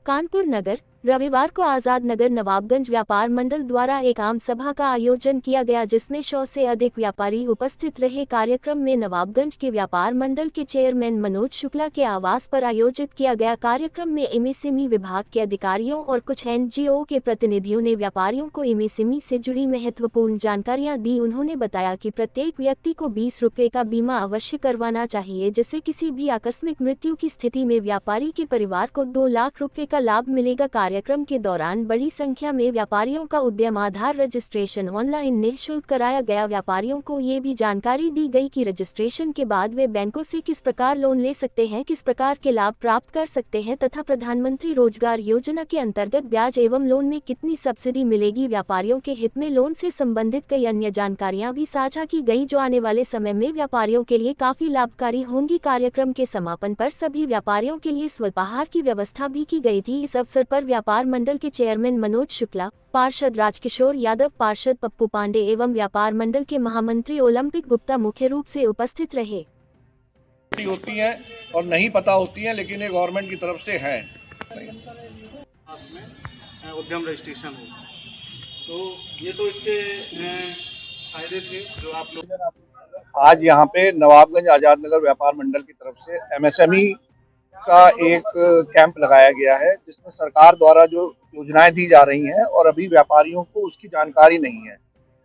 कानपुर नगर रविवार को आजाद नगर नवाबगंज व्यापार मंडल द्वारा एक आम सभा का आयोजन किया गया, जिसमें 100 से अधिक व्यापारी उपस्थित रहे। कार्यक्रम में नवाबगंज के व्यापार मंडल के चेयरमैन मनोज शुक्ला के आवास पर आयोजित किया गया। कार्यक्रम में एमएसएमई विभाग के अधिकारियों और कुछ एनजीओ के प्रतिनिधियों ने व्यापारियों को एमएसएमई से जुड़ी महत्वपूर्ण जानकारियां दी। उन्होंने बताया कि प्रत्येक व्यक्ति को 20 रुपये का बीमा अवश्य करवाना चाहिए, जिससे किसी भी आकस्मिक मृत्यु की स्थिति में व्यापारी के परिवार को 2 लाख रुपये का लाभ मिलेगा। कार्यक्रम के दौरान बड़ी संख्या में व्यापारियों का उद्यम आधार रजिस्ट्रेशन ऑनलाइन निःशुल्क कराया गया। व्यापारियों को ये भी जानकारी दी गई कि रजिस्ट्रेशन के बाद वे बैंकों से किस प्रकार लोन ले सकते हैं, किस प्रकार के लाभ प्राप्त कर सकते हैं तथा प्रधानमंत्री रोजगार योजना के अंतर्गत ब्याज एवं लोन में कितनी सब्सिडी मिलेगी। व्यापारियों के हित में लोन से संबंधित कई अन्य जानकारियां भी साझा की गई, जो आने वाले समय में व्यापारियों के लिए काफी लाभकारी होंगी। कार्यक्रम के समापन पर सभी व्यापारियों के लिए स्वल्पाहार की व्यवस्था भी की गई थी। इस अवसर पर व्यापार मंडल के चेयरमैन मनोज शुक्ला, पार्षद राजकिशोर यादव, पार्षद पप्पू पांडे एवं व्यापार मंडल के महामंत्री ओलंपिक गुप्ता मुख्य रूप से उपस्थित रहे। होती हैं और नहीं पता होती हैं, लेकिन ये गवर्नमेंट की तरफ से है। उद्यम रजिस्ट्रेशन हो तो ये तो इसके फायदे थे जो आप लोग आज यहाँ पे नवाबगंज आजाद नगर व्यापार मंडल की तरफ से एमएसएमई का एक कैंप लगाया गया है, जिसमें सरकार द्वारा जो योजनाएं दी जा रही हैं और अभी व्यापारियों को उसकी जानकारी नहीं है,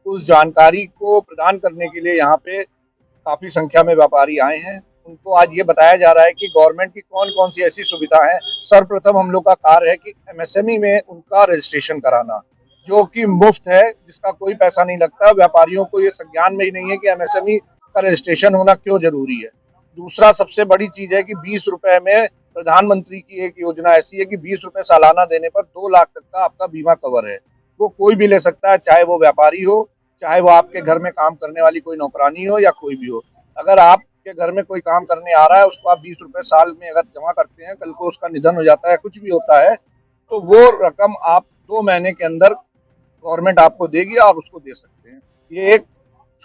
उस जानकारी को प्रदान करने के लिए यहाँ पे काफी संख्या में व्यापारी आए हैं। उनको आज ये बताया जा रहा है कि गवर्नमेंट की कौन कौन सी ऐसी सुविधा है। सर्वप्रथम हम लोग का कार्य है कि एमएसएमई में उनका रजिस्ट्रेशन कराना, जो कि मुफ्त है, जिसका कोई पैसा नहीं लगता। व्यापारियों को ये संज्ञान में ही नहीं है कि एमएसएमई का रजिस्ट्रेशन होना क्यों जरूरी है। दूसरा सबसे बड़ी चीज है कि 20 रुपए में प्रधानमंत्री की एक योजना ऐसी है कि 20 रुपए सालाना देने पर 2 लाख तक का आपका बीमा कवर है। वो कोई भी ले सकता है, चाहे वो व्यापारी हो, चाहे वो आपके घर में काम करने वाली कोई नौकरानी हो या कोई भी हो। अगर आपके घर में कोई काम करने आ रहा है, उसको आप 20 रुपए साल में अगर जमा करते हैं, कल को उसका निधन हो जाता है, कुछ भी होता है, तो वो रकम आप 2 महीने के अंदर गवर्नमेंट आपको देगी, आप उसको दे सकते हैं। ये एक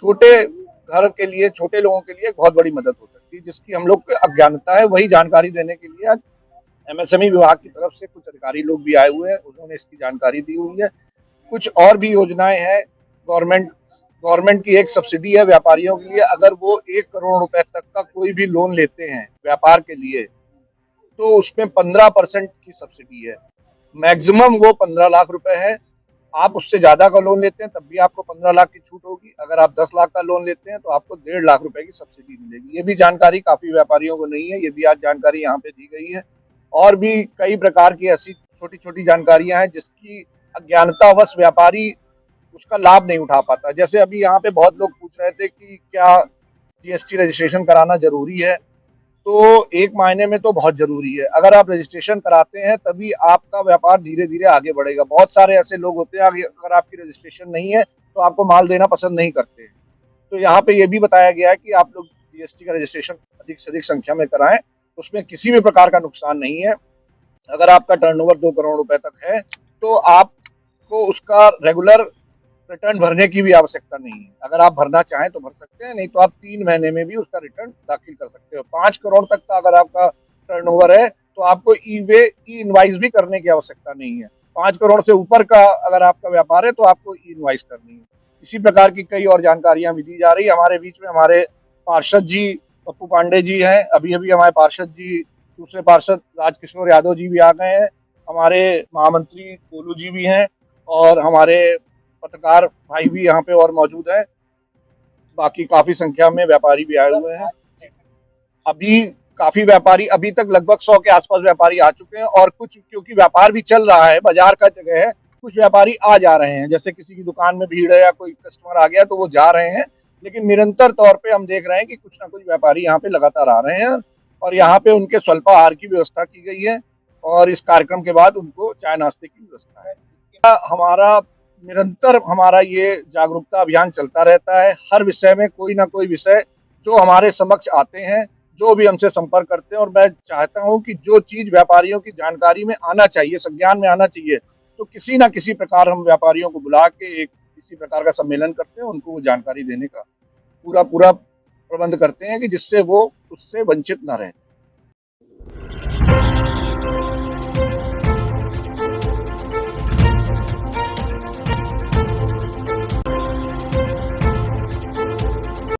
छोटे घर के लिए, छोटे लोगों के लिए बहुत बड़ी मदद हो सकती है, जिसकी हम लोग को अज्ञानता है। वही जानकारी देने के लिए आज एमएसएमई विभाग की तरफ से कुछ अधिकारी लोग भी आए हुए हैं, उन्होंने इसकी जानकारी दी हुई है। कुछ और भी योजनाएं हैं। गवर्नमेंट की एक सब्सिडी है व्यापारियों के लिए। अगर वो 1 करोड़ रुपए तक का कोई भी लोन लेते हैं व्यापार के लिए, तो उसमें 15% की सब्सिडी है। मैक्सिमम वो 15 लाख रुपए है। आप उससे ज्यादा का लोन लेते हैं तब भी आपको 15 लाख की छूट होगी। अगर आप 10 लाख का लोन लेते हैं तो आपको 1.5 लाख रुपए की सब्सिडी मिलेगी। ये भी जानकारी काफी व्यापारियों को नहीं है, ये भी आज जानकारी यहाँ पे दी गई है। और भी कई प्रकार की ऐसी छोटी छोटी जानकारियां हैं जिसकी अज्ञानतावश व्यापारी उसका लाभ नहीं उठा पाता। जैसे अभी यहाँ पे बहुत लोग पूछ रहे थे कि क्या जीएसटी रजिस्ट्रेशन कराना जरूरी है, तो एक मायने में तो बहुत जरूरी है। अगर आप रजिस्ट्रेशन कराते हैं तभी आपका व्यापार धीरे धीरे आगे बढ़ेगा। बहुत सारे ऐसे लोग होते हैं, अगर आपकी रजिस्ट्रेशन नहीं है तो आपको माल देना पसंद नहीं करते। तो यहाँ पे ये भी बताया गया है कि आप लोग जीएसटी का रजिस्ट्रेशन अधिक से अधिक संख्या में कराएं, उसमें किसी भी प्रकार का नुकसान नहीं है। अगर आपका टर्नओवर 2 करोड़ रुपए तक है तो आपको उसका रेगुलर रिटर्न भरने की भी आवश्यकता नहीं है। अगर आप भरना चाहें तो भर सकते हैं, नहीं तो आप 3 महीने में भी उसका रिटर्न दाखिल कर सकते हो। 5 करोड़ तक का अगर आपका टर्नओवर है तो आपको ई इनवाइस भी करने की आवश्यकता नहीं है। 5 करोड़ से ऊपर का अगर आपका व्यापार है तो आपको ई इनवाइस करनी है। इसी प्रकार की कई और जानकारियां भी दी जा रही है। हमारे बीच में हमारे पार्षद जी पप्पू पांडे जी हैं, अभी अभी हमारे पार्षद जी, दूसरे पार्षद राजकिशोर यादव जी भी आ गए हैं, हमारे महामंत्री गोलू जी भी हैं और हमारे पत्रकार भाई भी यहाँ पे और मौजूद है। बाकी काफी संख्या में व्यापारी भी आए हुए हैं। अभी काफी व्यापारी, अभी तक लगभग 100 के आसपास व्यापारी आ चुके हैं और कुछ, क्योंकि व्यापार भी चल रहा है, बाजार का जगह है, कुछ व्यापारी आ जा रहे हैं। जैसे किसी की दुकान में भीड़ है या कोई कस्टमर आ गया तो वो जा रहे हैं, लेकिन निरंतर तौर पे हम देख रहे हैं कि कुछ ना कुछ व्यापारी यहाँ पे लगातार आ रहे हैं और यहाँ पे उनके स्वल्पाहार की व्यवस्था की गई है और इस कार्यक्रम के बाद उनको चाय नाश्ते की व्यवस्था है। हमारा ये जागरूकता अभियान चलता रहता है। हर विषय में कोई ना कोई विषय जो हमारे समक्ष आते हैं, जो भी हमसे संपर्क करते हैं, और मैं चाहता हूं कि जो चीज व्यापारियों की जानकारी में आना चाहिए, संज्ञान में आना चाहिए, तो किसी ना किसी प्रकार हम व्यापारियों को बुला के एक किसी प्रकार का सम्मेलन करते हैं, उनको वो जानकारी देने का पूरा प्रबंध करते हैं कि जिससे वो उससे वंचित ना रहे।